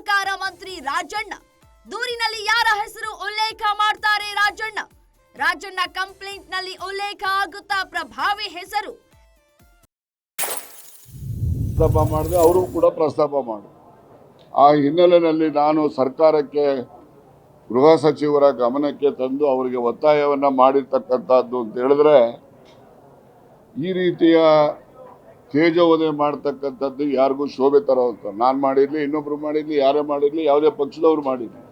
ಸಹಕಾರ ಮಂತ್ರಿ ರಾಜಣ್ಣ. ದೂರಿನಲ್ಲಿ ಯಾರ ಹೆಸರು ಉಲ್ಲೇಖ ಮಾಡ್ತಾರೆ ರಾಜಣ್ಣ ಕಂಪ್ಲೇಂಟ್ ನಲ್ಲಿ ಉಲ್ಲೇಖ ಆಗುತ್ತಾ ಪ್ರಭಾವಿ ಹೆಸರು? ಪ್ರಸ್ತಾಪ ಮಾಡಿದೆ, ಅವರು ಕೂಡ ಪ್ರಸ್ತಾಪ ಮಾಡಿ. ಆ ಹಿನ್ನೆಲೆಯಲ್ಲಿ ನಾನು ಸರ್ಕಾರಕ್ಕೆ ಗೃಹ ಸಚಿವರ ಗಮನಕ್ಕೆ ತಂದು ಅವರಿಗೆ ಒತ್ತಾಯವನ್ನ ಮಾಡಿರ್ತಕ್ಕಂಥದ್ದು ಅಂತ ಹೇಳಿದ್ರೆ, ಈ ರೀತಿಯ ತೇಜೋವಧೆ ಮಾಡ್ತಕ್ಕಂಥದ್ದು ಯಾರಿಗೂ ಶೋಭೆ ತರೋಂಥ, ನಾನು ಮಾಡಿರಲಿ, ಇನ್ನೊಬ್ರು ಮಾಡಿರಲಿ, ಯಾರೇ ಮಾಡಿರಲಿ, ಯಾವುದೇ ಪಕ್ಷದವ್ರು ಮಾಡಿರಲಿ,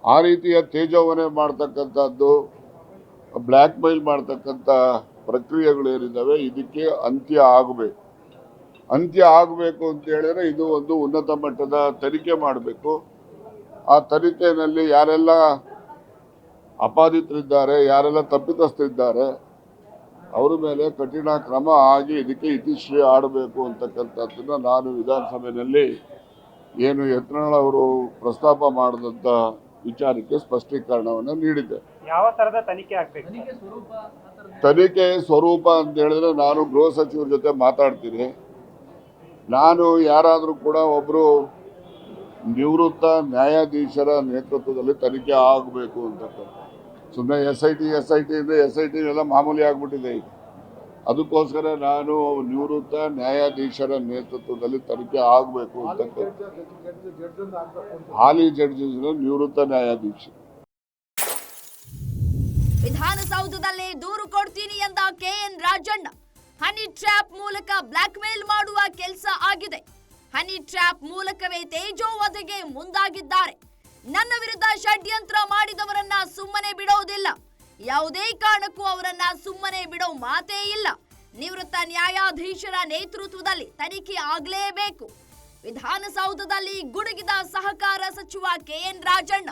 ಆ ರೀತಿಯ ತೇಜೋವಧೆ ಮಾಡ್ತಕ್ಕಂಥದ್ದು, ಬ್ಲ್ಯಾಕ್ ಮೇಲ್ ಮಾಡ್ತಕ್ಕಂಥ ಪ್ರಕ್ರಿಯೆಗಳೇನಿದ್ದಾವೆ ಇದಕ್ಕೆ ಅಂತ್ಯ ಆಗಬೇಕು. ಅಂತ್ಯ ಆಗಬೇಕು ಅಂತ ಹೇಳಿದ್ರೆ ಇದು ಒಂದು ಉನ್ನತ ಮಟ್ಟದ ತನಿಖೆ ಮಾಡಬೇಕು. ಆ ತನಿಖೆಯಲ್ಲಿ ಯಾರೆಲ್ಲ ಅಪಾದಿತರಿದ್ದಾರೆ, ಯಾರೆಲ್ಲ ತಪ್ಪಿತಸ್ಥರಿದ್ದಾರೆ, ಅವರ ಮೇಲೆ ಕಠಿಣ ಕ್ರಮ ಆಗಿ ಇದಕ್ಕೆ ಇತಿಶ್ರೀ ಆಡಬೇಕು ಅಂತಕ್ಕಂಥದ್ದನ್ನು ನಾನು ವಿಧಾನಸಭೆಯಲ್ಲಿ ಏನು ಯತ್ನಾಳ್ ಅವರು ಪ್ರಸ್ತಾಪ ಮಾಡಿದಂಥ ವಿಚಾರಕ್ಕೆ ಸ್ಪಷ್ಟೀಕರಣವನ್ನು ನೀಡಿದ್ದೆ. ಯಾವ ತರದ ತನಿಖೆ ಆಗಬೇಕು? ತನಿಖೆ ಸ್ವರೂಪ ಅಂತ ಹೇಳಿದ್ರೆ ನಾನು ಗೃಹ ಸಚಿವರ ಜೊತೆ ಮಾತಾಡ್ತೀನಿ. ನಾನು ಯಾರಾದರೂ ಕೂಡ ಒಬ್ಬರು ನಿವೃತ್ತ ನ್ಯಾಯಾಧೀಶರ ನೇತೃತ್ವದಲ್ಲಿ ತನಿಖೆ ಆಗಬೇಕು ಅಂತಕ್ಕಂಥ, ಸುಮ್ಮನೆ ಎಸ್ ಐ ಟಿ ಎಲ್ಲ ಮಾಮೂಲಿ ಆಗಿಬಿಟ್ಟಿದೆ ಈಗ. ಅದಕ್ಕೋಸ್ಕರ ನಾನು ನಿವೃತ್ತ ನ್ಯಾಯಾಧೀಶರ ನೇತೃತ್ವದಲ್ಲಿ ತನಿಖೆ ಆಗಬೇಕು ಅಂತಕ್ಕಂಥ, ಹಾಲಿ ಜಡ್ಜಸ್ ನಿವೃತ್ತ ನ್ಯಾಯಾಧೀಶ. ವಿಧಾನಸೌಧದಲ್ಲೇ ದೂರು ಕೊಡ್ತೀನಿ ಎಂದ ಕೆಎನ್ ರಾಜಣ್ಣ. ಹನಿ ಟ್ರ್ಯಾಪ್ ಮೂಲಕ ಬ್ಲಾಕ್ ಮೇಲ್ ಮಾಡುವ ಕೆಲಸ ಆಗಿದೆ. ಹನಿ ಟ್ರ್ಯಾಪ್ ಮೂಲಕವೇ ತೇಜೋವಧೆಗೆ ಮುಂದಾಗಿದ್ದಾರೆ. ನನ್ನ ವಿರುದ್ಧ ಷಡ್ಯಂತ್ರ ಮಾಡಿದವರನ್ನ ಸುಮ್ಮನೆ ಬಿಡೋದಿಲ್ಲ. ಯಾವುದೇ ಕಾರಣಕ್ಕೂ ಅವರನ್ನ ಸುಮ್ಮನೆ ಬಿಡೋ ಮಾತೇ ಇಲ್ಲ. ನಿವೃತ್ತ ನ್ಯಾಯಾಧೀಶರ ನೇತೃತ್ವದಲ್ಲಿ ತನಿಖೆ ಆಗಲೇಬೇಕು. ವಿಧಾನಸೌಧದಲ್ಲಿ ಗುಡುಗಿದ ಸಹಕಾರ ಸಚಿವ ಕೆಎನ್ ರಾಜಣ್ಣ.